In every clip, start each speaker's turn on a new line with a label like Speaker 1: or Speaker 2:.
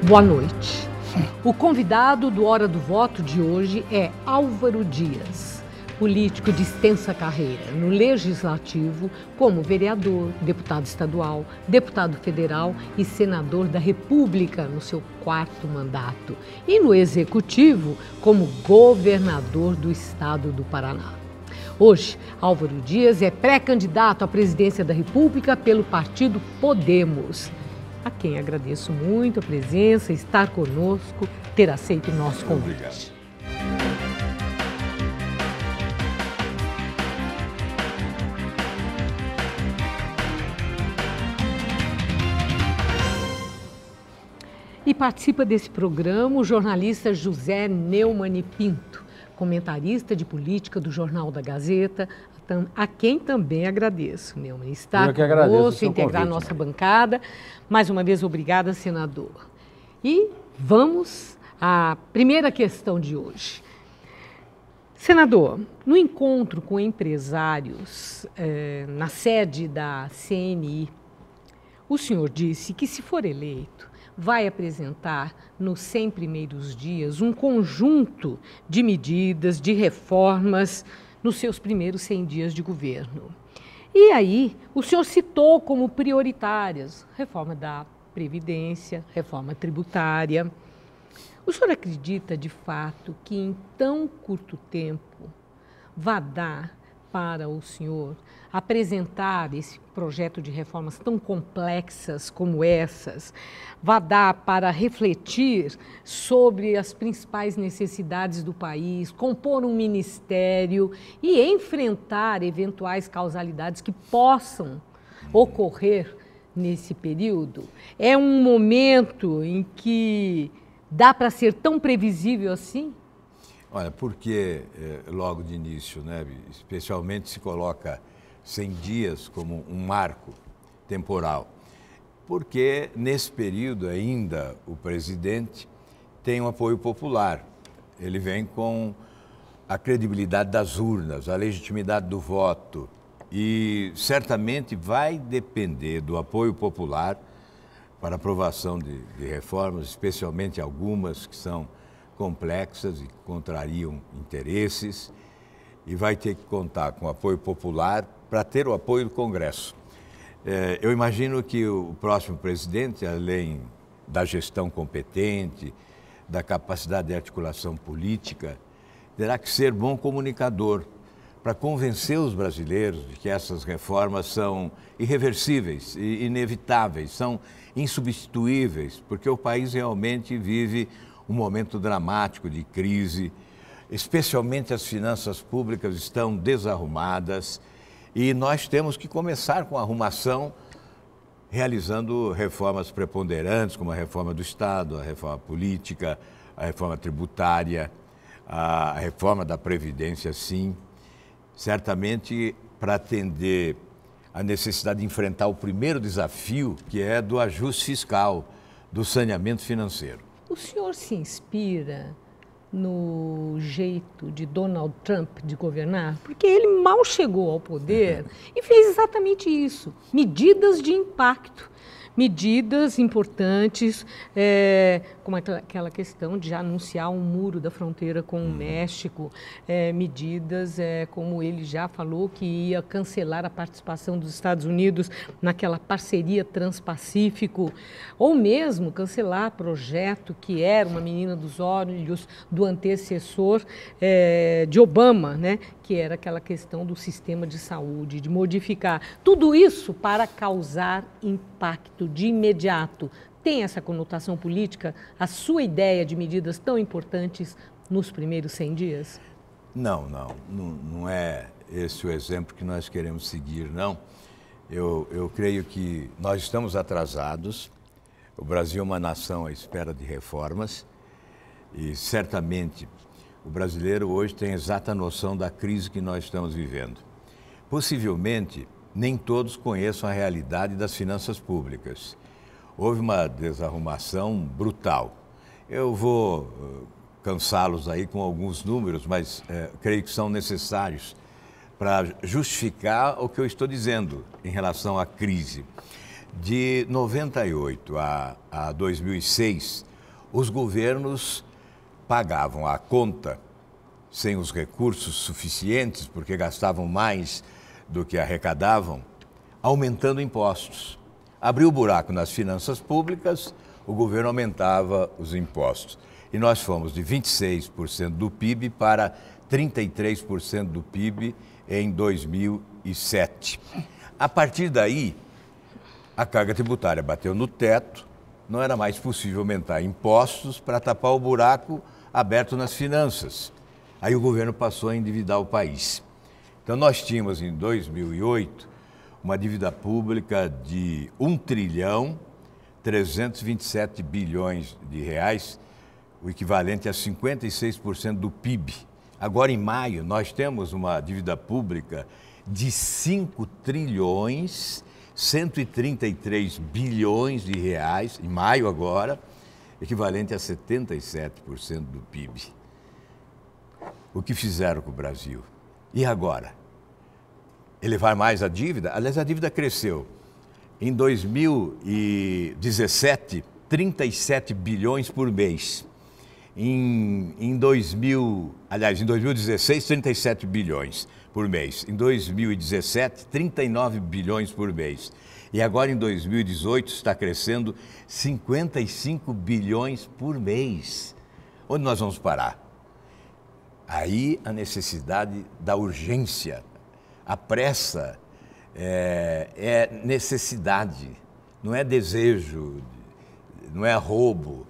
Speaker 1: Boa noite. O convidado do Hora do Voto de hoje é Álvaro Dias, político de extensa carreira no Legislativo como vereador, deputado estadual, deputado federal e senador da República no seu 4º mandato e no Executivo como governador do estado do Paraná. Hoje, Álvaro Dias é pré-candidato à presidência da República pelo partido Podemos, a quem agradeço muito a presença, estar conosco, ter aceito o nosso convite.
Speaker 2: Obrigado.
Speaker 1: E participa desse programa o jornalista José Neumann Pinto, comentarista de política do Jornal da Gazeta, a quem também agradeço, Neumann, estar conosco, integrar a nossa bancada. Mais uma vez, obrigada, senador. E vamos à primeira questão de hoje. Senador, no encontro com empresários na sede da CNI, o senhor disse que, se for eleito, vai apresentar nos 100 primeiros dias um conjunto de medidas, de reformas nos seus primeiros 100 dias de governo. E aí, o senhor citou como prioritárias reforma da Previdência, reforma tributária. O senhor acredita, de fato, que em tão curto tempo vai dar para o senhor apresentar esse projeto de reformas tão complexas como essas, vai dar para refletir sobre as principais necessidades do país, compor um ministério e enfrentar eventuais causalidades que possam ocorrer nesse período? É um momento em que dá para ser tão previsível assim?
Speaker 2: Olha, porque logo de início, né, especialmente se coloca 100 dias como um marco temporal, porque nesse período ainda o presidente tem um apoio popular. Ele vem com a credibilidade das urnas, a legitimidade do voto e certamente vai depender do apoio popular para aprovação de reformas, especialmente algumas que são complexas e contrariam interesses, e vai ter que contar com apoio popular para ter o apoio do Congresso. Eu imagino que o próximo presidente, além da gestão competente, da capacidade de articulação política, terá que ser bom comunicador para convencer os brasileiros de que essas reformas são irreversíveis e inevitáveis, são insubstituíveis, porque o país realmente vive um momento dramático de crise, especialmente as finanças públicas estão desarrumadas e nós temos que começar com a arrumação, realizando reformas preponderantes, como a reforma do Estado, a reforma política, a reforma tributária, a reforma da Previdência, sim, certamente para atender a necessidade de enfrentar o primeiro desafio, que é do ajuste fiscal, do saneamento financeiro.
Speaker 1: O senhor se inspira no jeito de Donald Trump de governar? Porque ele mal chegou ao poder e fez exatamente isso. Medidas de impacto, medidas importantes, como aquela questão de já anunciar um muro da fronteira com o México, medidas como ele já falou que ia cancelar a participação dos Estados Unidos naquela parceria Transpacífico, ou mesmo cancelar projeto que era uma menina dos olhos do antecessor de Obama, né? Que era aquela questão do sistema de saúde, de modificar. Tudo isso para causar impacto de imediato. Tem essa conotação política, a sua ideia de medidas tão importantes nos primeiros 100 dias?
Speaker 2: Não é esse o exemplo que nós queremos seguir, não. Eu creio que nós estamos atrasados, o Brasil é uma nação à espera de reformas e certamente o brasileiro hoje tem exata noção da crise que nós estamos vivendo. Possivelmente, nem todos conheçam a realidade das finanças públicas. Houve uma desarrumação brutal. Eu vou cansá-los aí com alguns números, mas creio que são necessários para justificar o que eu estou dizendo em relação à crise. De 98 a 2006, os governos pagavam a conta sem os recursos suficientes, porque gastavam mais do que arrecadavam, aumentando impostos. Abriu o buraco nas finanças públicas, o governo aumentava os impostos. E nós fomos de 26% do PIB para 33% do PIB em 2007. A partir daí, a carga tributária bateu no teto, não era mais possível aumentar impostos para tapar o buraco aberto nas finanças. Aí o governo passou a endividar o país. Então nós tínhamos em 2008 uma dívida pública de 1,327 bilhões de reais, o equivalente a 56% do PIB. Agora, em maio, nós temos uma dívida pública de 5,133 bilhões de reais, em maio agora, equivalente a 77% do PIB. O que fizeram com o Brasil? E agora? Elevar mais a dívida? Aliás, a dívida cresceu. Em 2017, 37 bilhões por mês. Em 2016, 37 bilhões por mês. Em 2017, 39 bilhões por mês. E agora, em 2018, está crescendo 55 bilhões por mês. Onde nós vamos parar? Aí a necessidade da urgência, a pressa é necessidade, não é desejo, não é roubo.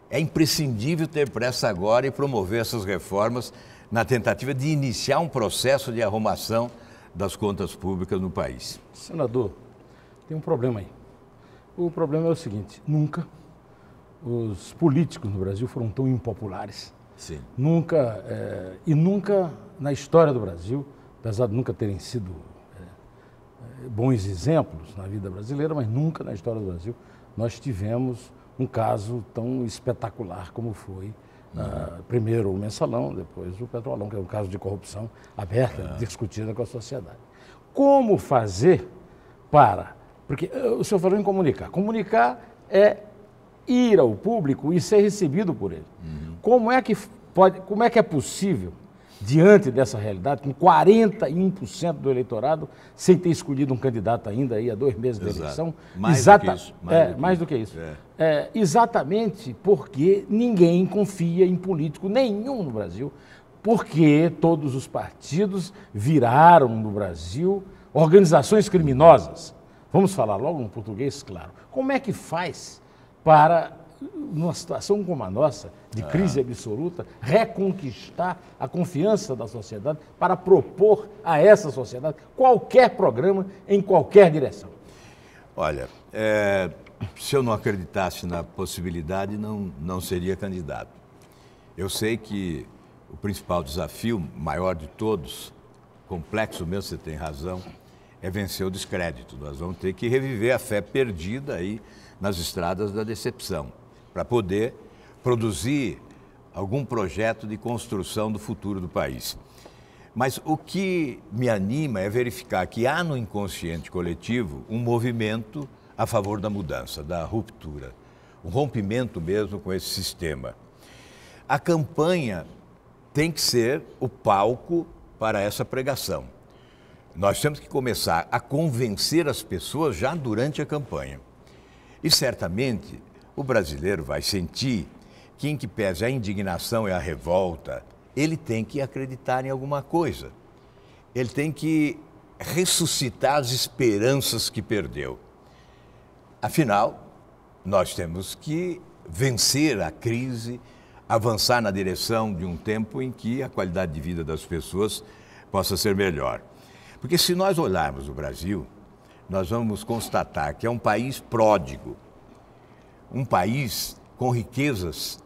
Speaker 2: É imprescindível ter pressa agora e promover essas reformas na tentativa de iniciar um processo de arrumação das contas públicas no país.
Speaker 3: Senador, tem um problema aí. O problema é o seguinte, nunca os políticos no Brasil foram tão impopulares.
Speaker 2: Sim.
Speaker 3: Nunca na história do Brasil, apesar de nunca terem sido bons exemplos na vida brasileira, mas nunca na história do Brasil nós tivemos um caso tão espetacular como foi primeiro o Mensalão, depois o Petrolão, que é um caso de corrupção aberta, discutida com a sociedade. Como fazer para... Porque o senhor falou em comunicar. Comunicar é ir ao público e ser recebido por ele. Como é que é possível, diante dessa realidade, com 41% do eleitorado, sem ter escolhido um candidato ainda aí há 2 meses da eleição?
Speaker 2: Mais do que isso.
Speaker 3: Exatamente porque ninguém confia em político nenhum no Brasil, porque todos os partidos viraram no Brasil organizações criminosas. Vamos falar logo em português, claro. Como é que faz para, numa situação como a nossa, de crise absoluta, reconquistar a confiança da sociedade para propor a essa sociedade qualquer programa em qualquer direção?
Speaker 2: Olha, se eu não acreditasse na possibilidade, não seria candidato. Eu sei que o principal desafio, maior de todos, complexo mesmo, você tem razão, é vencer o descrédito. Nós vamos ter que reviver a fé perdida aí nas estradas da decepção, para poder produzir algum projeto de construção do futuro do país. Mas o que me anima é verificar que há no inconsciente coletivo um movimento a favor da mudança, da ruptura, um rompimento mesmo com esse sistema. A campanha tem que ser o palco para essa pregação. Nós temos que começar a convencer as pessoas já durante a campanha. E certamente o brasileiro vai sentir que, em que pese a indignação e a revolta, ele tem que acreditar em alguma coisa. Ele tem que ressuscitar as esperanças que perdeu. Afinal, nós temos que vencer a crise, avançar na direção de um tempo em que a qualidade de vida das pessoas possa ser melhor. Porque se nós olharmos o Brasil, nós vamos constatar que é um país pródigo, um país com riquezas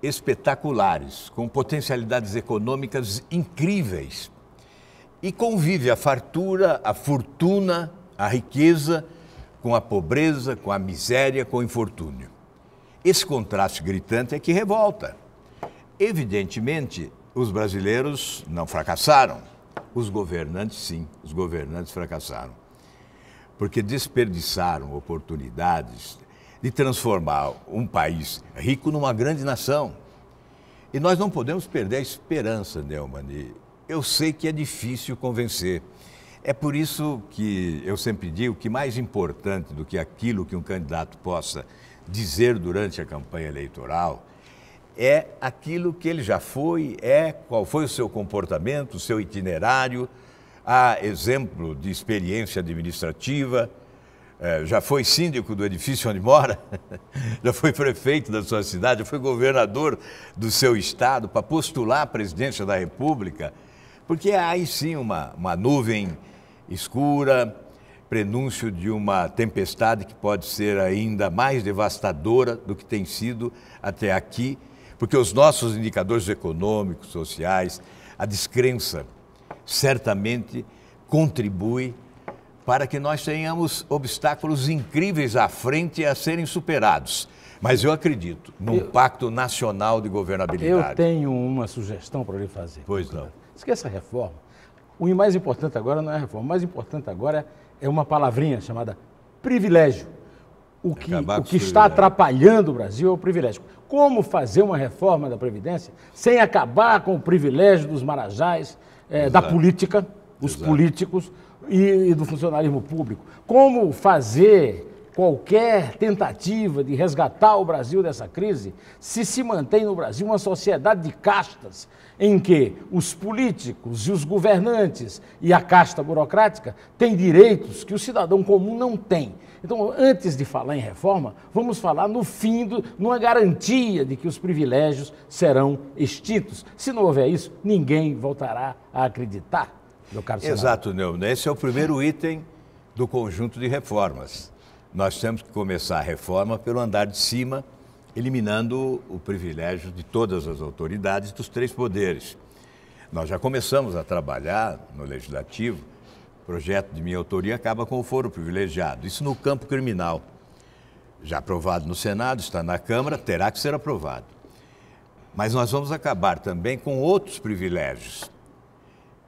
Speaker 2: espetaculares, com potencialidades econômicas incríveis. E convive a fartura, a fortuna, a riqueza com a pobreza, com a miséria, com o infortúnio. Esse contraste gritante é que revolta. Evidentemente, os brasileiros não fracassaram. Os governantes, sim, os governantes fracassaram. Porque desperdiçaram oportunidades, de transformar um país rico numa grande nação. E nós não podemos perder a esperança, Neumann. Eu sei que é difícil convencer. É por isso que eu sempre digo que mais importante do que aquilo que um candidato possa dizer durante a campanha eleitoral é aquilo que ele já foi, qual foi o seu comportamento, o seu itinerário, há exemplo de experiência administrativa, já foi síndico do edifício onde mora, já foi prefeito da sua cidade, já foi governador do seu estado para postular a presidência da República, porque há aí sim uma nuvem escura, prenúncio de uma tempestade que pode ser ainda mais devastadora do que tem sido até aqui, porque os nossos indicadores econômicos, sociais, a descrença certamente contribui para que nós tenhamos obstáculos incríveis à frente a serem superados. Mas eu acredito num pacto nacional de governabilidade.
Speaker 3: Eu tenho uma sugestão para lhe fazer.
Speaker 2: Pois não.
Speaker 3: Esqueça a reforma. O mais importante agora não é a reforma. O mais importante agora é uma palavrinha chamada privilégio. O que está atrapalhando o Brasil é o privilégio. Como fazer uma reforma da Previdência sem acabar com o privilégio dos marajás, da política, os políticos e do funcionalismo público? Como fazer qualquer tentativa de resgatar o Brasil dessa crise se mantém no Brasil uma sociedade de castas em que os políticos e os governantes e a casta burocrática têm direitos que o cidadão comum não tem. Então, antes de falar em reforma, vamos falar no fim, numa garantia de que os privilégios serão extintos. Se não houver isso, ninguém voltará a acreditar, meu caro senador.
Speaker 2: Exato, Neumann. Esse é o primeiro item do conjunto de reformas. Nós temos que começar a reforma pelo andar de cima, eliminando o privilégio de todas as autoridades dos três poderes. Nós já começamos a trabalhar no Legislativo. O projeto de minha autoria acaba com o foro privilegiado. Isso no campo criminal. Já aprovado no Senado, está na Câmara, terá que ser aprovado. Mas nós vamos acabar também com outros privilégios.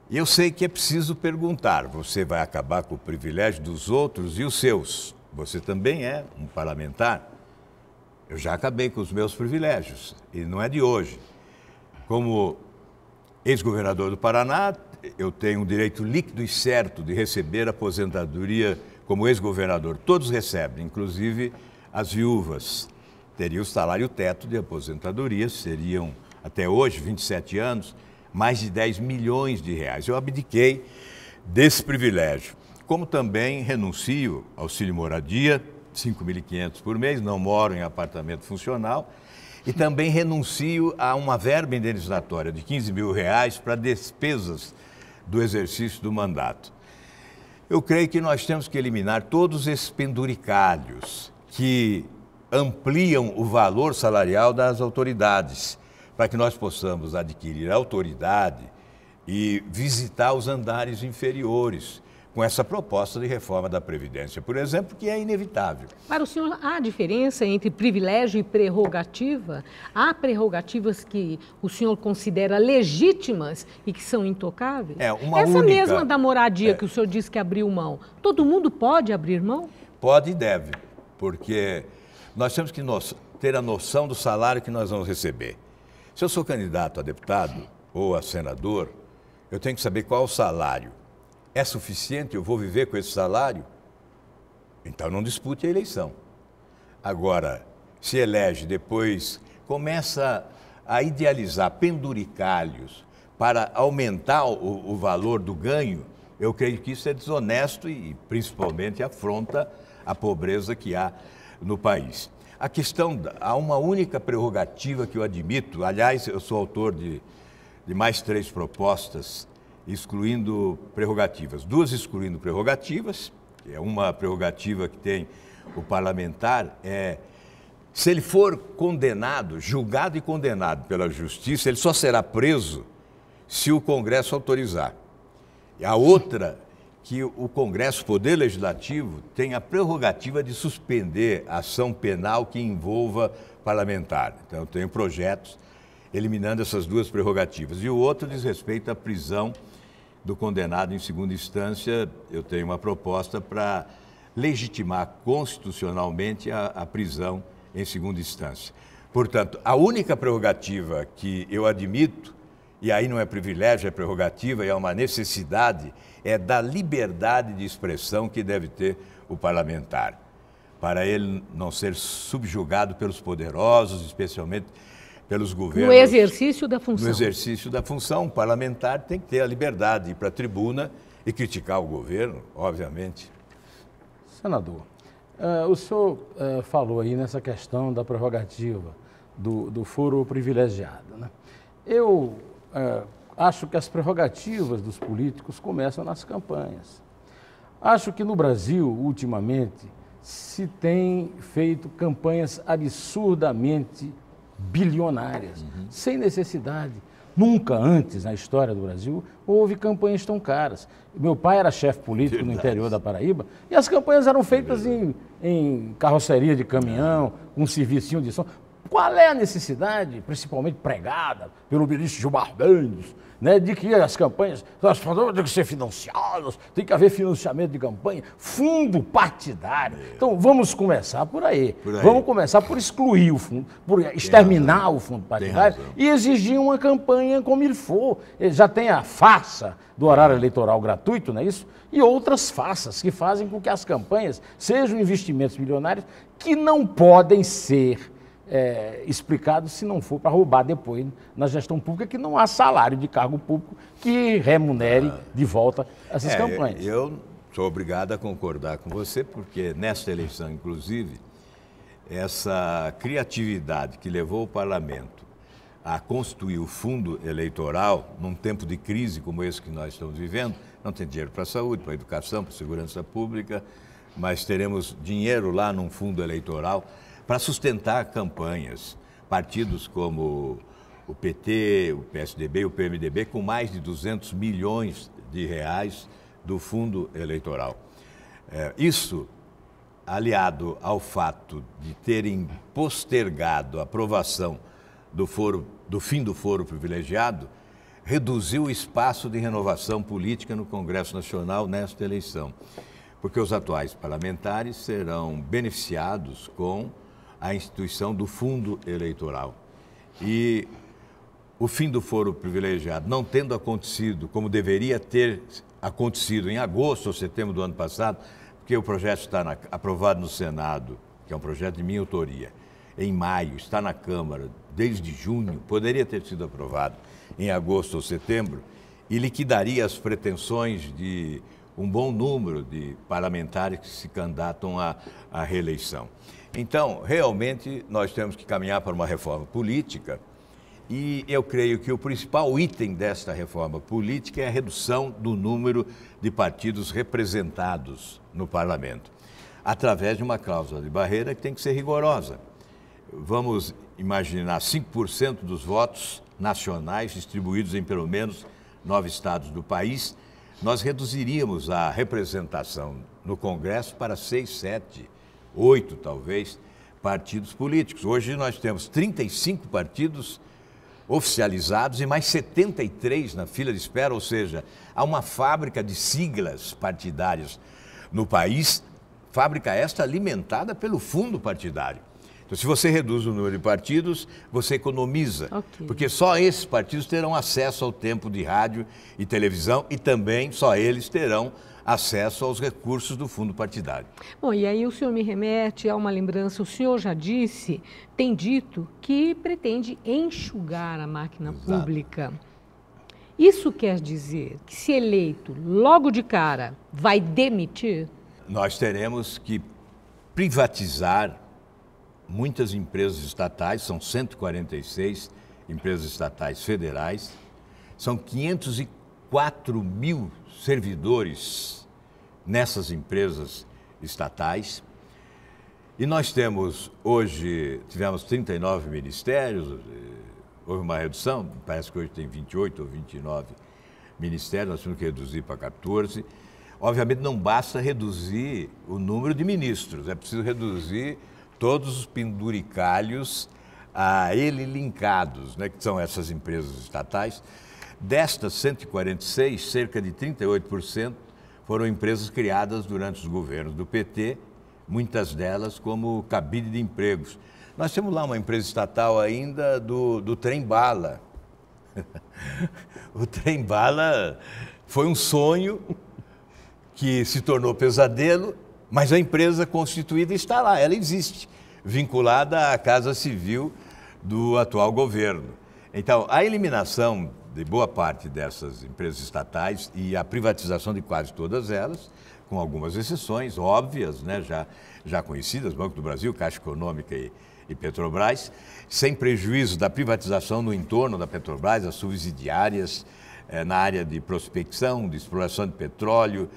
Speaker 2: E eu sei que é preciso perguntar, você vai acabar com o privilégio dos outros e os seus? Você também é um parlamentar. Eu já acabei com os meus privilégios, e não é de hoje. Como ex-governador do Paraná, eu tenho um direito líquido e certo de receber aposentadoria como ex-governador. Todos recebem, inclusive as viúvas. Teriam o salário teto de aposentadoria, seriam, até hoje, 27 anos, mais de 10 milhões de reais. Eu abdiquei desse privilégio. Como também renuncio ao auxílio moradia, 5.500 por mês, não moro em apartamento funcional, e também renuncio a uma verba indenizatória de 15 mil reais para despesas do exercício do mandato. Eu creio que nós temos que eliminar todos esses penduricalhos que ampliam o valor salarial das autoridades, para que nós possamos adquirir autoridade e visitar os andares inferiores, com essa proposta de reforma da Previdência, por exemplo, que é inevitável.
Speaker 1: Para o senhor, há diferença entre privilégio e prerrogativa? Há prerrogativas que o senhor considera legítimas e que são intocáveis? Essa mesma da moradia que o senhor disse que abriu mão, todo mundo pode abrir mão?
Speaker 2: Pode e deve, porque nós temos que ter a noção do salário que nós vamos receber. Se eu sou candidato a deputado ou a senador, eu tenho que saber qual é o salário. É suficiente? Eu vou viver com esse salário? Então não dispute a eleição. Agora, se elege, depois começa a idealizar penduricalhos para aumentar o valor do ganho, eu creio que isso é desonesto e principalmente afronta a pobreza que há no país. A questão, há uma única prerrogativa que eu admito, aliás, eu sou autor de mais 3 propostas excluindo prerrogativas. 2 excluindo prerrogativas, que é uma prerrogativa que tem o parlamentar, se ele for condenado, julgado e condenado pela justiça, ele só será preso se o Congresso autorizar. E a outra, que o Congresso, o Poder Legislativo, tem a prerrogativa de suspender a ação penal que envolva parlamentar. Então, eu tenho projetos eliminando essas 2 prerrogativas. E o outro diz respeito à prisão do condenado em segunda instância. Eu tenho uma proposta para legitimar constitucionalmente a prisão em segunda instância. Portanto, a única prerrogativa que eu admito, e aí não é privilégio, é prerrogativa e é uma necessidade, é da liberdade de expressão que deve ter o parlamentar, para ele não ser subjugado pelos poderosos, especialmente pelos governos.
Speaker 1: No exercício da função.
Speaker 2: No exercício da função, o parlamentar tem que ter a liberdade de ir para a tribuna e criticar o governo, obviamente.
Speaker 3: Senador, o senhor falou aí nessa questão da prerrogativa do foro privilegiado, né? Eu acho que as prerrogativas dos políticos começam nas campanhas. Acho que no Brasil, ultimamente, se tem feito campanhas absurdamente bilionárias, sem necessidade. Nunca antes na história do Brasil houve campanhas tão caras. Meu pai era chefe político no interior da Paraíba e as campanhas eram feitas em carroceria de caminhão, um servicinho de som. Qual é a necessidade, principalmente pregada pelo ministro Gilmar Mendes, né, de que as campanhas têm que ser financiadas, tem que haver financiamento de campanha, fundo partidário. Então, vamos começar por aí. Vamos começar por excluir o fundo, por exterminar o fundo partidário e exigir uma campanha como ele for. Já tem a farsa do horário eleitoral gratuito, não é isso? E outras farsas que fazem com que as campanhas sejam investimentos milionários que não podem ser explicado se não for para roubar depois na gestão pública, que não há salário de cargo público que remunere de volta essas campanhas.
Speaker 2: Eu sou obrigado a concordar com você, porque nesta eleição, inclusive, essa criatividade que levou o parlamento a constituir o fundo eleitoral, num tempo de crise como esse que nós estamos vivendo, não tem dinheiro para a saúde, para a educação, para a segurança pública, mas teremos dinheiro lá num fundo eleitoral para sustentar campanhas, partidos como o PT, o PSDB e o PMDB, com mais de 200 milhões de reais do fundo eleitoral. Isso, aliado ao fato de terem postergado a aprovação do fim do foro privilegiado, reduziu o espaço de renovação política no Congresso Nacional nesta eleição, porque os atuais parlamentares serão beneficiados com a instituição do fundo eleitoral. E o fim do foro privilegiado não tendo acontecido como deveria ter acontecido em agosto ou setembro do ano passado, porque o projeto está aprovado no Senado, que é um projeto de minha autoria, em maio, está na Câmara desde junho, poderia ter sido aprovado em agosto ou setembro e liquidaria as pretensões de um bom número de parlamentares que se candidatam à reeleição. Então, realmente, nós temos que caminhar para uma reforma política e eu creio que o principal item desta reforma política é a redução do número de partidos representados no parlamento, através de uma cláusula de barreira que tem que ser rigorosa. Vamos imaginar 5% dos votos nacionais distribuídos em pelo menos 9 estados do país, nós reduziríamos a representação no Congresso para 6, 7, 8 talvez, partidos políticos. Hoje nós temos 35 partidos oficializados e mais 73 na fila de espera, ou seja, há uma fábrica de siglas partidárias no país, fábrica esta alimentada pelo fundo partidário. Então, se você reduz o número de partidos, você economiza, porque só esses partidos terão acesso ao tempo de rádio e televisão e também só eles terão acesso aos recursos do fundo partidário.
Speaker 1: Bom, e aí o senhor me remete a uma lembrança, o senhor já disse, tem dito que pretende enxugar a máquina pública. Isso quer dizer que, se eleito logo de cara, vai demitir?
Speaker 2: Nós teremos que privatizar muitas empresas estatais, são 146 empresas estatais federais, são 504 mil servidores nessas empresas estatais. E nós temos, hoje, tivemos 39 ministérios, houve uma redução, parece que hoje tem 28 ou 29 ministérios, nós temos que reduzir para 14. Obviamente não basta reduzir o número de ministros, é preciso reduzir todos os penduricalhos a ele linkados, né, que são essas empresas estatais. Destas 146, cerca de 38% foram empresas criadas durante os governos do PT, muitas delas como cabide de empregos. Nós temos lá uma empresa estatal ainda do trem-bala. O trem-bala foi um sonho que se tornou pesadelo, mas a empresa constituída está lá, ela existe, vinculada à Casa Civil do atual governo. Então, a eliminação de boa parte dessas empresas estatais e a privatização de quase todas elas, com algumas exceções óbvias, né, já conhecidas, Banco do Brasil, Caixa Econômica e Petrobras, sem prejuízo da privatização no entorno da Petrobras, as subsidiárias na área de prospecção, de exploração de petróleo,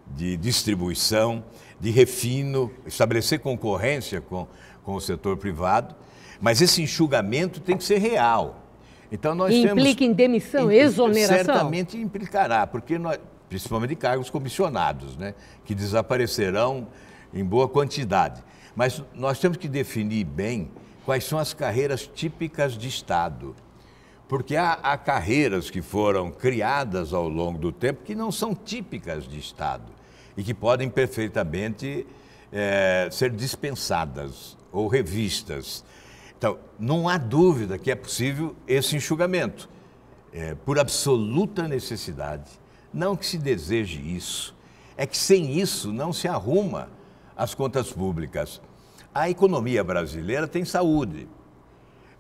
Speaker 2: de distribuição, de refino, estabelecer concorrência com o setor privado, mas esse enxugamento tem que ser real. Então nós
Speaker 1: implica em demissão, exoneração?
Speaker 2: Certamente implicará, porque nós, principalmente de cargos comissionados, né, que desaparecerão em boa quantidade. Mas nós temos que definir bem quais são as carreiras típicas de Estado. Porque há carreiras que foram criadas ao longo do tempo que não são típicas de Estado e que podem perfeitamente ser dispensadas ou revistas. Então, não há dúvida que é possível esse enxugamento, por absoluta necessidade. Não que se deseje isso, é que sem isso não se arruma as contas públicas. A economia brasileira tem saúde,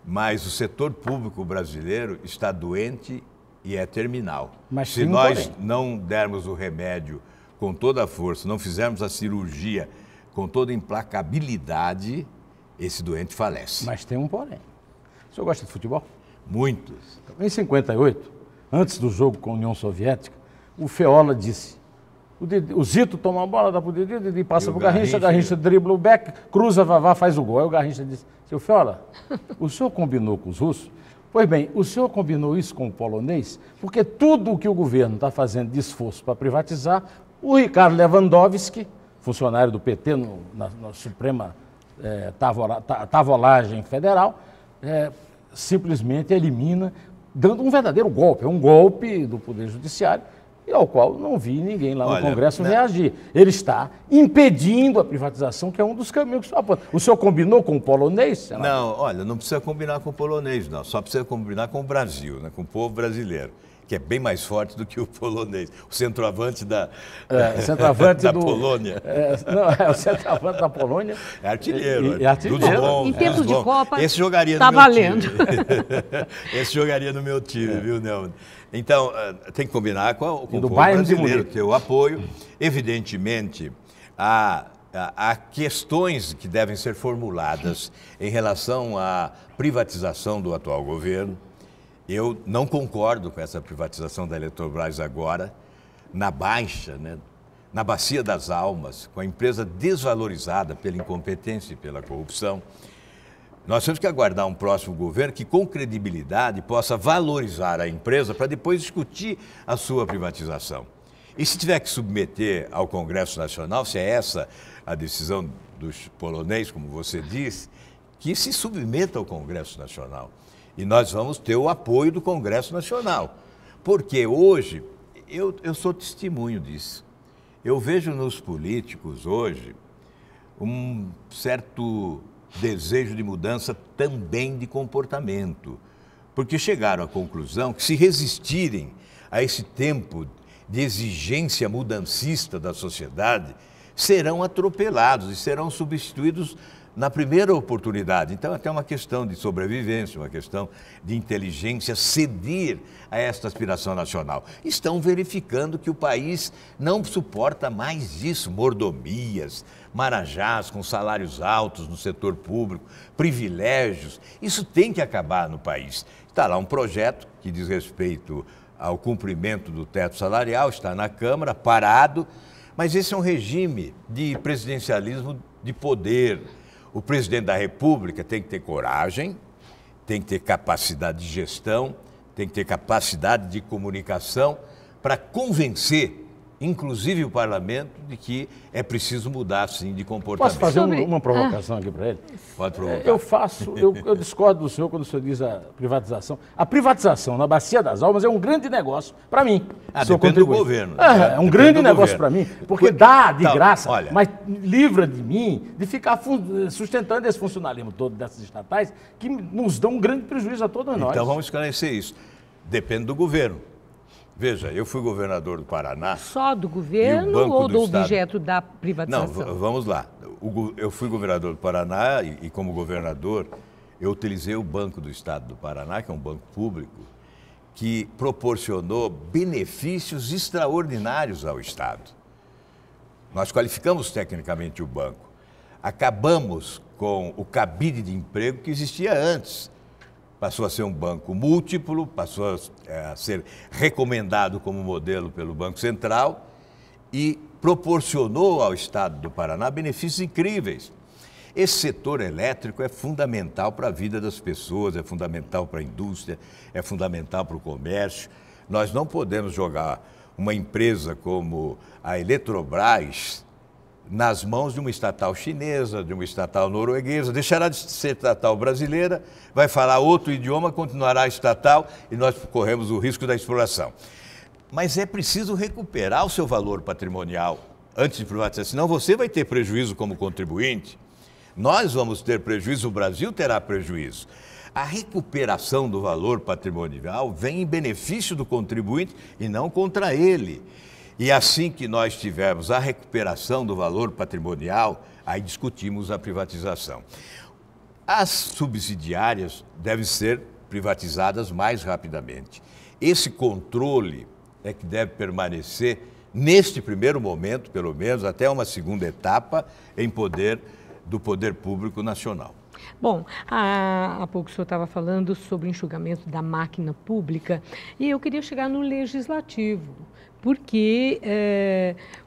Speaker 2: mas o setor público brasileiro está doente e é terminal.
Speaker 3: Mas
Speaker 2: se nós não dermos o remédio com toda a força, não fizermos a cirurgia com toda a implacabilidade, esse doente falece.
Speaker 3: Mas tem um porém. O senhor gosta de futebol?
Speaker 2: Muitos.
Speaker 3: Em 58, antes do jogo com a União Soviética, o Feola disse: o Zito toma a bola, dá para o Didi passa para o Garrincha dribla o Beck, cruza, Vavá, faz o gol. Aí o Garrincha disse: seu Feola, o senhor combinou com os russos? Pois bem, o senhor combinou isso com o polonês? Porque tudo o que o governo está fazendo de esforço para privatizar, o Ricardo Lewandowski, funcionário do PT na Suprema Tavolagem Federal, simplesmente elimina, dando um verdadeiro golpe, um golpe do Poder Judiciário, e ao qual não vi ninguém lá no Congresso reagir. Ele está impedindo a privatização, que é um dos caminhos que o senhor aponta. O senhor combinou com o polonês, senador?
Speaker 2: Não, olha, não precisa combinar com o polonês, não. Só precisa combinar com o Brasil, né, com o povo brasileiro, que é bem mais forte do que o polonês. O centroavante da Polônia.
Speaker 3: O centroavante da Polônia.
Speaker 2: É artilheiro.
Speaker 3: Tudo
Speaker 2: bom.
Speaker 1: Em tempos de Copa,
Speaker 2: esse jogaria
Speaker 1: tá
Speaker 2: no meu
Speaker 1: valendo.
Speaker 2: time. Esse jogaria no meu time, viu, Neumann? Então, tem que combinar com o povo brasileiro, ter o apoio. Evidentemente, há questões que devem ser formuladas em relação à privatização do atual governo. Eu não concordo com essa privatização da Eletrobras agora, na baixa, né, na bacia das almas, com a empresa desvalorizada pela incompetência e pela corrupção. Nós temos que aguardar um próximo governo que, com credibilidade, possa valorizar a empresa para depois discutir a sua privatização. E se tiver que submeter ao Congresso Nacional, se é essa a decisão dos polonês, como você disse, que se submeta ao Congresso Nacional. E nós vamos ter o apoio do Congresso Nacional. Porque hoje, eu sou testemunho disso. Eu vejo nos políticos hoje um certo desejo de mudança também de comportamento. Porque chegaram à conclusão que, se resistirem a esse tempo de exigência mudancista da sociedade, serão atropelados e serão substituídos na primeira oportunidade. Então, até uma questão de sobrevivência, uma questão de inteligência, ceder a esta aspiração nacional. Estão verificando que o país não suporta mais isso, mordomias, marajás com salários altos no setor público, privilégios. Isso tem que acabar no país. Está lá um projeto que diz respeito ao cumprimento do teto salarial, está na Câmara, parado, mas esse é um regime de presidencialismo de poder. O presidente da República tem que ter coragem, tem que ter capacidade de gestão, tem que ter capacidade de comunicação para convencer inclusive o parlamento, de que é preciso mudar, sim, de comportamento.
Speaker 3: Posso fazer uma provocação aqui para ele?
Speaker 2: Pode provocar.
Speaker 3: Eu discordo do senhor quando o senhor diz a privatização. A privatização na Bacia das Almas é um grande negócio para mim.
Speaker 2: Depende do governo.
Speaker 3: É um grande negócio para mim, porque dá de graça,
Speaker 2: olha,
Speaker 3: mas livra de mim de ficar sustentando esse funcionalismo todo dessas estatais que nos dão um grande prejuízo a todos nós.
Speaker 2: Então vamos esclarecer isso. Depende do governo. Veja, eu fui governador do Paraná.
Speaker 1: Só do governo ou do objeto da privatização?
Speaker 2: Não, vamos lá. Eu fui governador do Paraná e como governador, eu utilizei o Banco do Estado do Paraná, que é um banco público, que proporcionou benefícios extraordinários ao Estado. Nós qualificamos tecnicamente o banco. Acabamos com o cabide de emprego que existia antes. Passou a ser um banco múltiplo, passou a ser recomendado como modelo pelo Banco Central e proporcionou ao Estado do Paraná benefícios incríveis. Esse setor elétrico é fundamental para a vida das pessoas, é fundamental para a indústria, é fundamental para o comércio. Nós não podemos jogar uma empresa como a Eletrobras nas mãos de uma estatal chinesa, de uma estatal norueguesa, deixará de ser estatal brasileira, vai falar outro idioma, continuará estatal e nós corremos o risco da exploração. Mas é preciso recuperar o seu valor patrimonial antes de privatizar, senão você vai ter prejuízo como contribuinte, nós vamos ter prejuízo, o Brasil terá prejuízo. A recuperação do valor patrimonial vem em benefício do contribuinte e não contra ele. E assim que nós tivermos a recuperação do valor patrimonial, aí discutimos a privatização. As subsidiárias devem ser privatizadas mais rapidamente. Esse controle é que deve permanecer, neste primeiro momento, pelo menos, até uma segunda etapa, em poder do poder público nacional.
Speaker 1: Bom, há pouco o senhor estava falando sobre o enxugamento da máquina pública e eu queria chegar no legislativo, porque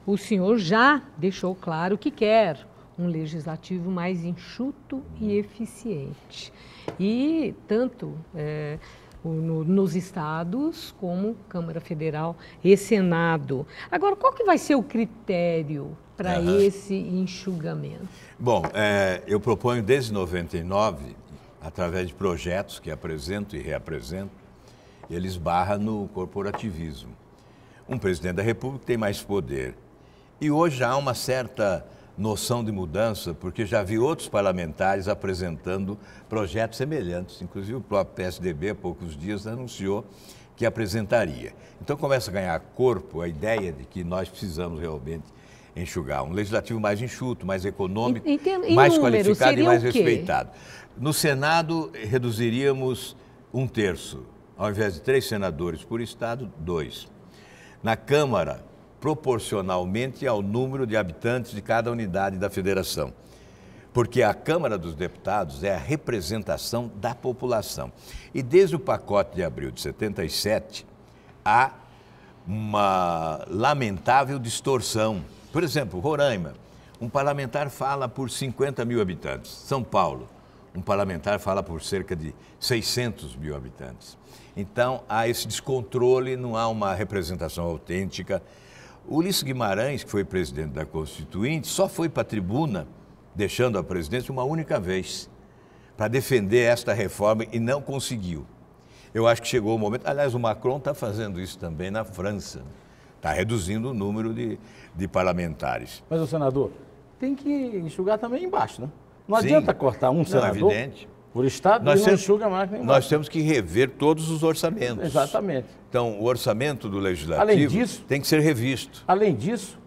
Speaker 1: o senhor já deixou claro que quer um legislativo mais enxuto e eficiente. E tanto nos estados como Câmara Federal e Senado. Agora, qual que vai ser o critério para esse enxugamento?
Speaker 2: Bom, eu proponho desde 99, através de projetos que apresento e reapresento, ele esbarra no corporativismo. Um presidente da República tem mais poder. E hoje já há uma certa noção de mudança, porque já vi outros parlamentares apresentando projetos semelhantes. Inclusive o próprio PSDB, há poucos dias, anunciou que apresentaria. Então começa a ganhar corpo a ideia de que nós precisamos realmente enxugar. Um legislativo mais enxuto, mais econômico, mais qualificado e mais respeitado. No Senado, reduziríamos 1/3. Ao invés de 3 senadores por estado, 2. Na Câmara, proporcionalmente ao número de habitantes de cada unidade da federação. Porque a Câmara dos Deputados é a representação da população. E desde o pacote de abril de 77, há uma lamentável distorção. Por exemplo, Roraima, um parlamentar fala por 50 mil habitantes. São Paulo, um parlamentar fala por cerca de 600 mil habitantes. Então, há esse descontrole, não há uma representação autêntica. O Ulisses Guimarães, que foi presidente da Constituinte, só foi para a tribuna, deixando a presidência uma única vez, para defender esta reforma e não conseguiu. Eu acho que chegou o momento, aliás, o Macron está fazendo isso também na França, está reduzindo o número de parlamentares.
Speaker 3: Mas, o senador, tem que enxugar também embaixo, né? Não adianta cortar um senador por estado e não enxuga mais nem embaixo.
Speaker 2: Nós temos que rever todos os orçamentos.
Speaker 3: Exatamente.
Speaker 2: Então, o orçamento do Legislativo tem que ser revisto.
Speaker 3: Além disso,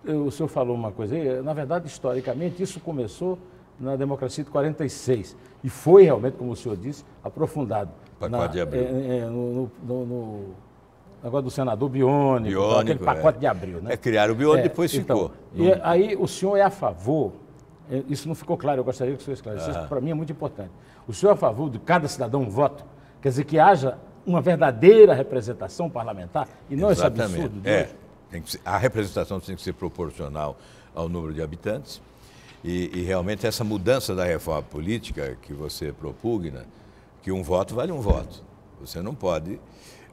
Speaker 3: o senhor falou uma coisa aí, na verdade, historicamente, isso começou na democracia de 46 e foi realmente, como o senhor disse, aprofundado.
Speaker 2: Pacote de abril.
Speaker 3: No negócio do senador Biônico, aquele pacote de abril, né?
Speaker 2: Criaram o Biônico, depois ficou.
Speaker 3: E aí o senhor é a favor, isso não ficou claro, eu gostaria que o senhor esclarecesse, para mim é muito importante. O senhor é a favor de cada cidadão um voto? Quer dizer, que haja uma verdadeira representação parlamentar e não esse absurdo de hoje?
Speaker 2: A representação tem que ser proporcional ao número de habitantes e realmente essa mudança da reforma política que você propugna, que um voto vale um voto. Você não pode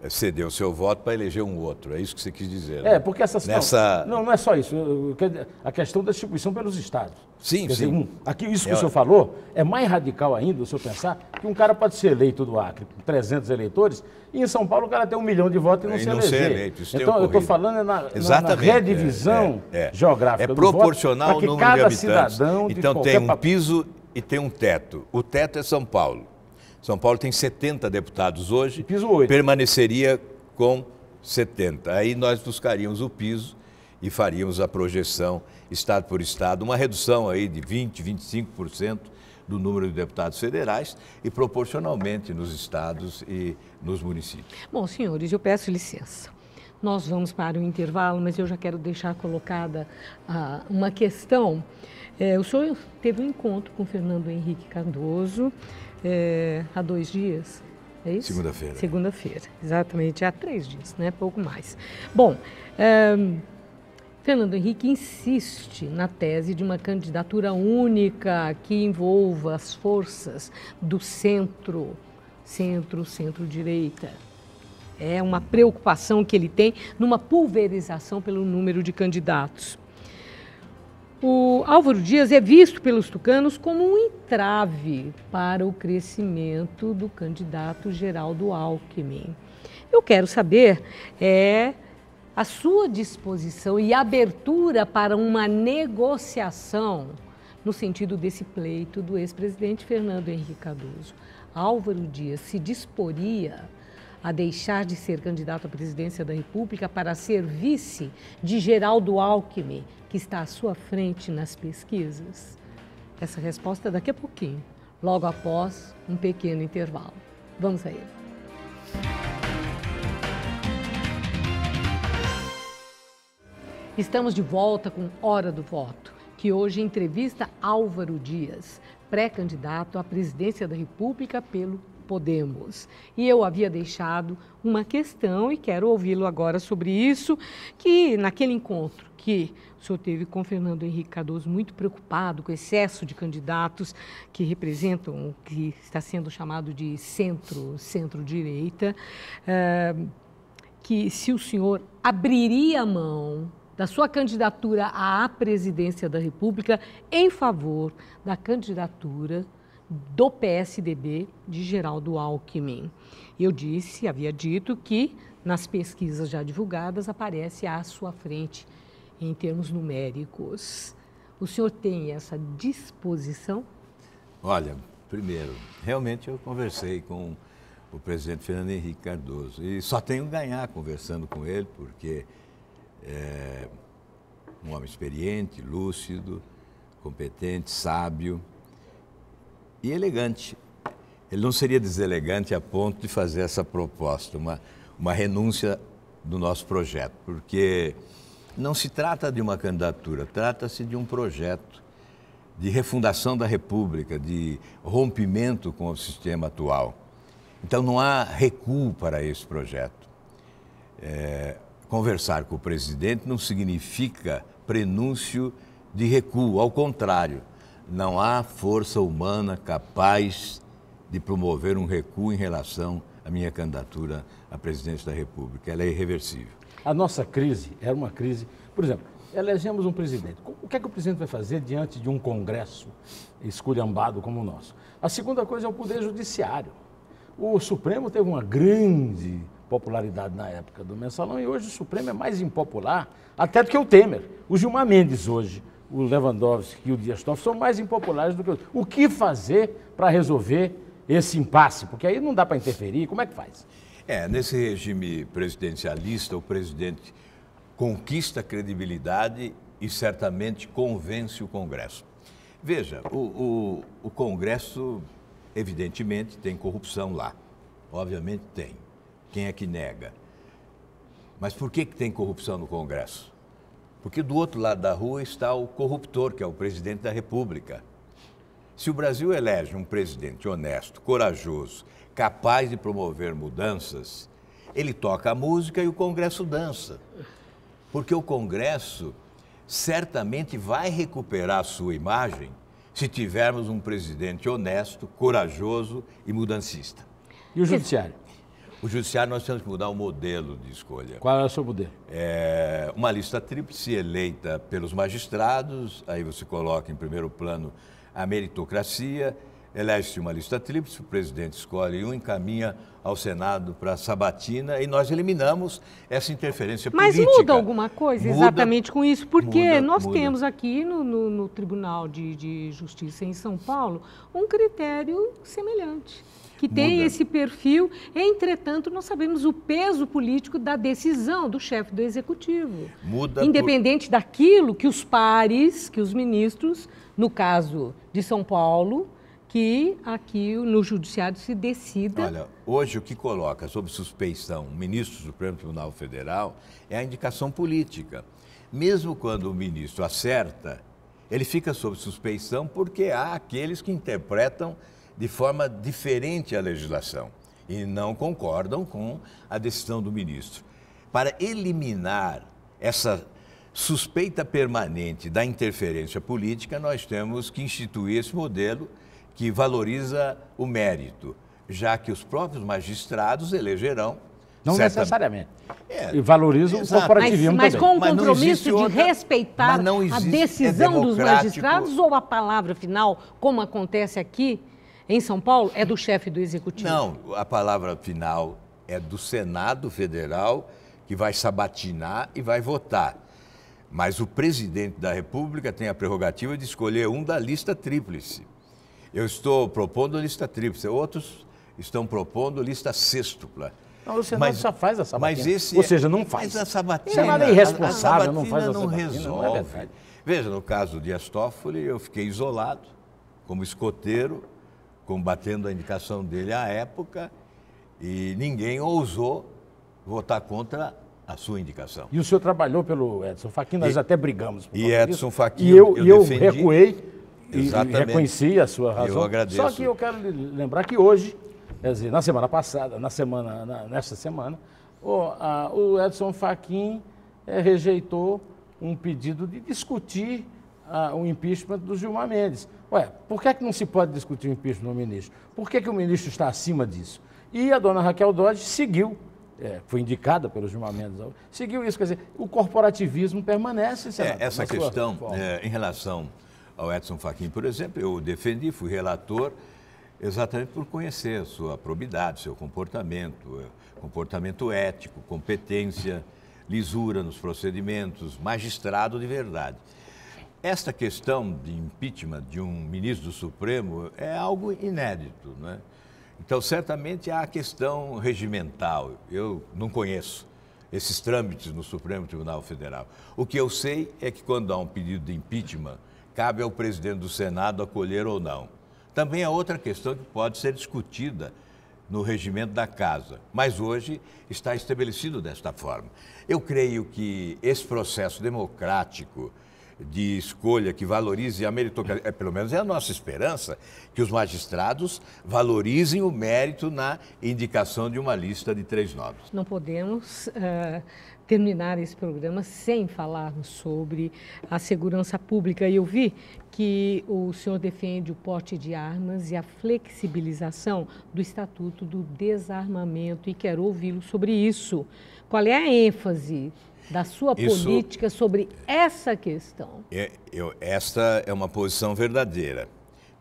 Speaker 2: ceder o seu voto para eleger um outro. É isso que você quis dizer. Né?
Speaker 3: Porque essa situação... Não é só isso. A questão da distribuição pelos estados.
Speaker 2: Sim,
Speaker 3: Quer
Speaker 2: sim.
Speaker 3: dizer, aqui, isso que o senhor falou é mais radical ainda, se eu pensar, que um cara pode ser eleito do Acre com 300 eleitores e em São Paulo o cara tem 1 milhão de votos e não se eleger.
Speaker 2: Eleito. Isso
Speaker 3: então, eu estou falando na redivisão geográfica
Speaker 2: do voto. É proporcional ao número de habitantes.
Speaker 3: Cidadão de
Speaker 2: então tem um piso e tem um teto. O teto é São Paulo. São Paulo tem 70 deputados hoje.
Speaker 3: Piso 8.
Speaker 2: Permaneceria com 70. Aí nós buscaríamos o piso e faríamos a projeção, estado por estado, uma redução aí de 20%, 25% do número de deputados federais e proporcionalmente nos estados e nos municípios.
Speaker 1: Bom, senhores, eu peço licença. Nós vamos para o intervalo, mas eu já quero deixar colocada uma questão. O senhor teve um encontro com o Fernando Henrique Cardoso há 2 dias, é isso?
Speaker 2: Segunda-feira.
Speaker 1: Segunda-feira, exatamente, há 3 dias, né? Pouco mais. Bom, Fernando Henrique insiste na tese de uma candidatura única que envolva as forças do centro-direita. É uma preocupação que ele tem numa pulverização pelo número de candidatos. O Álvaro Dias é visto pelos tucanos como um entrave para o crescimento do candidato Geraldo Alckmin. Eu quero saber a sua disposição e abertura para uma negociação no sentido desse pleito do ex-presidente Fernando Henrique Cardoso. Álvaro Dias se disporia a deixar de ser candidato à presidência da República para ser vice de Geraldo Alckmin, que está à sua frente nas pesquisas? Essa resposta é daqui a pouquinho, logo após um pequeno intervalo. Vamos a ele. Estamos de volta com Hora do Voto, que hoje entrevista Álvaro Dias, pré-candidato à presidência da República pelo Podemos. E eu havia deixado uma questão e quero ouvi-lo agora sobre isso, que naquele encontro que o senhor teve com Fernando Henrique Cardoso, muito preocupado com o excesso de candidatos que representam o que está sendo chamado de centro-direita, que se o senhor abriria a mão da sua candidatura à presidência da República em favor da candidatura do PSDB de Geraldo Alckmin. Eu havia dito que nas pesquisas já divulgadas aparece à sua frente em termos numéricos. O senhor tem essa disposição?
Speaker 2: Olha, primeiro, realmente eu conversei com o presidente Fernando Henrique Cardoso e só tenho a ganhar conversando com ele, porque é um homem experiente, lúcido, competente, sábio e elegante. Ele não seria deselegante a ponto de fazer essa proposta, uma renúncia do nosso projeto, porque não se trata de uma candidatura, trata-se de um projeto de refundação da República, de rompimento com o sistema atual. Então não há recuo para esse projeto. Conversar com o presidente não significa prenúncio de recuo, ao contrário. Não há força humana capaz de promover um recuo em relação à minha candidatura à presidência da República. Ela é irreversível.
Speaker 3: A nossa crise era uma crise... Por exemplo, elegemos um presidente. O que é que o presidente vai fazer diante de um Congresso esculhambado como o nosso? A segunda coisa é o Poder Judiciário. O Supremo teve uma grande popularidade na época do Mensalão e hoje o Supremo é mais impopular até do que o Temer. O Gilmar Mendes hoje, o Lewandowski e o Dias Toffoli são mais impopulares do que outros. O que fazer para resolver esse impasse? Porque aí não dá para interferir, como é que faz?
Speaker 2: Nesse regime presidencialista, o presidente conquista credibilidade e certamente convence o Congresso. Veja, o Congresso, evidentemente, tem corrupção lá. Obviamente tem. Quem é que nega? Mas por que tem corrupção no Congresso? Porque do outro lado da rua está o corruptor, que é o presidente da República. Se o Brasil elege um presidente honesto, corajoso, capaz de promover mudanças, ele toca a música e o Congresso dança. Porque o Congresso certamente vai recuperar a sua imagem se tivermos um presidente honesto, corajoso e mudancista.
Speaker 3: E o Judiciário?
Speaker 2: O judiciário, nós temos que mudar o modelo de escolha.
Speaker 3: Qual é o seu modelo?
Speaker 2: É uma lista tríplice eleita pelos magistrados, aí você coloca em primeiro plano a meritocracia, elege-se uma lista tríplice, o presidente escolhe um, encaminha ao Senado para sabatina e nós eliminamos essa interferência política.
Speaker 1: Mas muda alguma coisa exatamente com isso? Porque nós
Speaker 2: muda.
Speaker 1: temos aqui no Tribunal de Justiça em São Paulo um critério semelhante, que tem esse perfil. Entretanto, nós sabemos o peso político da decisão do chefe do Executivo. Independente daquilo que os pares, que os ministros, no caso de São Paulo, que aqui no Judiciário se decida.
Speaker 2: Olha, hoje o que coloca sob suspeição o ministro do Supremo Tribunal Federal é a indicação política. Mesmo quando o ministro acerta, ele fica sob suspeição porque há aqueles que interpretam de forma diferente a legislação e não concordam com a decisão do ministro. Para eliminar essa suspeita permanente da interferência política, nós temos que instituir esse modelo que valoriza o mérito, já que os próprios magistrados elegerão.
Speaker 3: Não necessariamente. E valoriza o corporativismo
Speaker 1: mas
Speaker 3: também.
Speaker 1: Com o compromisso de respeitar a decisão dos magistrados ou a palavra final, como acontece aqui em São Paulo, é do chefe do Executivo?
Speaker 2: Não, a palavra final é do Senado Federal, que vai sabatinar e vai votar. Mas o presidente da República tem a prerrogativa de escolher um da lista tríplice. Eu estou propondo lista tríplice, outros estão propondo lista sextupla.
Speaker 3: Não, o Senado só faz a sabatina.
Speaker 2: Ou
Speaker 3: seja, não faz.
Speaker 2: Mas a sabatina,
Speaker 3: o Senado é irresponsável,
Speaker 2: não
Speaker 3: faz a
Speaker 2: não
Speaker 3: sabatina,
Speaker 2: resolve.
Speaker 3: não é verdade.
Speaker 2: Veja, no caso de Dias Toffoli, eu fiquei isolado, como escoteiro, combatendo a indicação dele à época, e ninguém ousou votar contra a sua indicação.
Speaker 3: E o senhor trabalhou pelo Edson Fachin, nós até brigamos.
Speaker 2: E Edson Fachin,
Speaker 3: eu recuei.
Speaker 2: Exatamente.
Speaker 3: E reconheci a sua razão.
Speaker 2: Eu agradeço.
Speaker 3: Só que eu quero lembrar que hoje, quer dizer, na semana passada, nesta semana, o Edson Fachin rejeitou um pedido de discutir o impeachment do Gilmar Mendes. Ué, por que não se pode discutir o impeachment do ministro? Por que o ministro está acima disso? E a dona Raquel Dodge seguiu, foi indicada pelo Gilmar Mendes, seguiu isso. Quer dizer, o corporativismo permanece.
Speaker 2: Essa questão, em relação ao Edson Fachin, por exemplo, eu defendi, fui relator, exatamente por conhecer a sua probidade, seu comportamento ético, competência, lisura nos procedimentos, magistrado de verdade. Esta questão de impeachment de um ministro do Supremo é algo inédito, não é? Então, certamente há a questão regimental. Eu não conheço esses trâmites no Supremo Tribunal Federal. O que eu sei é que quando há um pedido de impeachment, cabe ao presidente do Senado acolher ou não. Também há outra questão que pode ser discutida no regimento da Casa, mas hoje está estabelecido desta forma. Eu creio que esse processo democrático de escolha que valorize a meritocracia, pelo menos é a nossa esperança, que os magistrados valorizem o mérito na indicação de uma lista de 3 nomes.
Speaker 1: Não podemos terminar esse programa sem falarmos sobre a segurança pública. E eu vi que o senhor defende o porte de armas e a flexibilização do Estatuto do Desarmamento e quero ouvi-lo sobre isso. Qual é a ênfase da sua política sobre essa questão?
Speaker 2: Esta é uma posição verdadeira,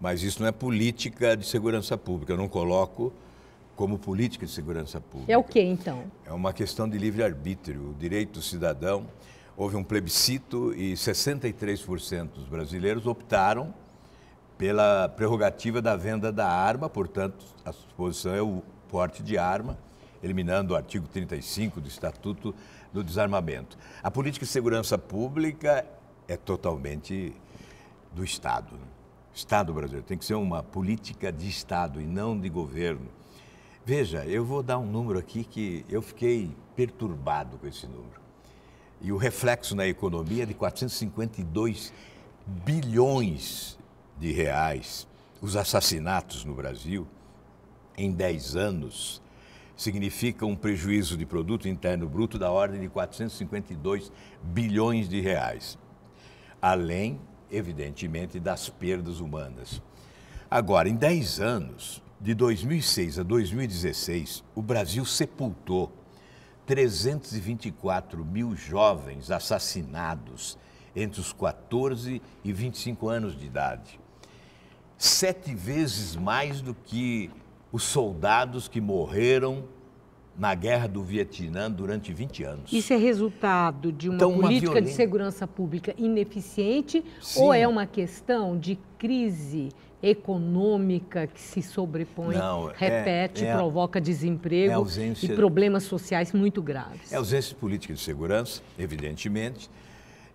Speaker 2: mas isso não é política de segurança pública. Eu não coloco como política de segurança pública.
Speaker 1: É o que, então?
Speaker 2: É uma questão de livre-arbítrio, o direito do cidadão. Houve um plebiscito e 63% dos brasileiros optaram pela prerrogativa da venda da arma, portanto, a posição é o porte de arma, eliminando o artigo 35 do Estatuto do Desarmamento. A política de segurança pública é totalmente do Estado. O Estado brasileiro tem que ser uma política de Estado e não de governo. Veja, eu vou dar um número aqui que eu fiquei perturbado com esse número. E o reflexo na economia é de 452 bilhões de reais. Os assassinatos no Brasil, em 10 anos, significam um prejuízo de produto interno bruto da ordem de 452 bilhões de reais. Além, evidentemente, das perdas humanas. Agora, em 10 anos, de 2006 a 2016, o Brasil sepultou 324 mil jovens assassinados entre os 14 e 25 anos de idade. 7 vezes mais do que os soldados que morreram na Guerra do Vietnã durante 20 anos.
Speaker 1: Isso é resultado de uma política de segurança pública ineficiente?
Speaker 2: Sim.
Speaker 1: Ou é uma questão de crise econômica que se sobrepõe, repete, provoca desemprego e problemas sociais muito graves?
Speaker 2: É ausência de política de segurança, evidentemente,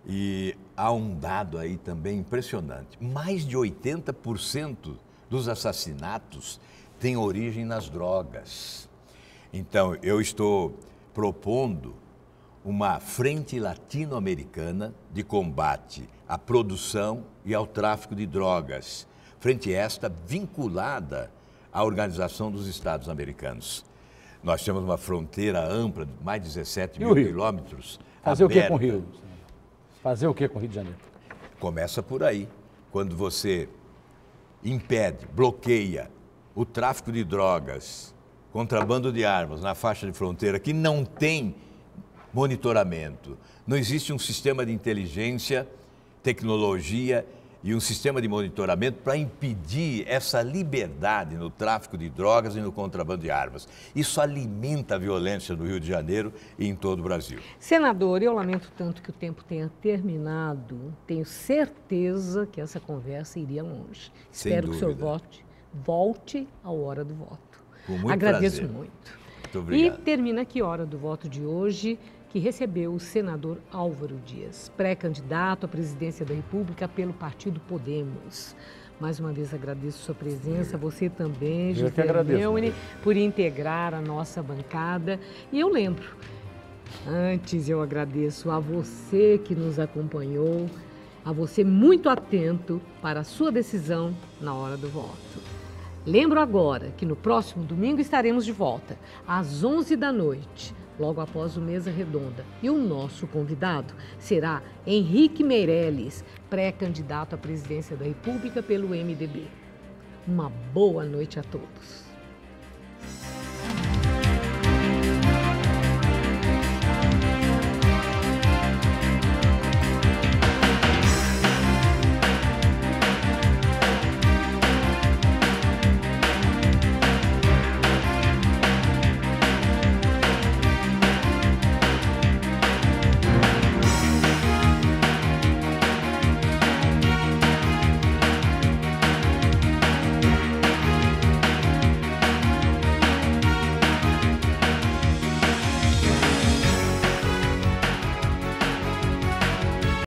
Speaker 2: e há um dado aí também impressionante. Mais de 80% dos assassinatos têm origem nas drogas. Então, eu estou propondo uma frente latino-americana de combate à produção e ao tráfico de drogas. Frente esta vinculada à Organização dos Estados Americanos. Nós temos uma fronteira ampla de mais de 17 mil quilômetros.
Speaker 3: Fazer o que com o Rio? Fazer o que com o Rio de Janeiro?
Speaker 2: Começa por aí. Quando você impede, bloqueia o tráfico de drogas, contrabando de armas na faixa de fronteira, que não tem monitoramento, não existe um sistema de inteligência, tecnologia e um sistema de monitoramento para impedir essa liberdade no tráfico de drogas e no contrabando de armas. Isso alimenta a violência no Rio de Janeiro e em todo o Brasil.
Speaker 1: Senador, eu lamento tanto que o tempo tenha terminado. Tenho certeza que essa conversa iria longe. Espero que o senhor volte à hora do voto.
Speaker 2: Com muito
Speaker 1: Agradeço
Speaker 2: prazer.
Speaker 1: muito.
Speaker 2: Muito obrigado.
Speaker 1: E termina aqui a hora do voto de hoje, que recebeu o senador Álvaro Dias, pré-candidato à presidência da República pelo partido Podemos. Mais uma vez agradeço sua presença, você também, José Neumann, por integrar a nossa bancada. E eu lembro, antes eu agradeço a você que nos acompanhou, a você muito atento para a sua decisão na hora do voto. Lembro agora que no próximo domingo estaremos de volta, às 11 da noite, logo após o Mesa Redonda. E o nosso convidado será Henrique Meirelles, pré-candidato à presidência da República pelo MDB. Uma boa noite a todos.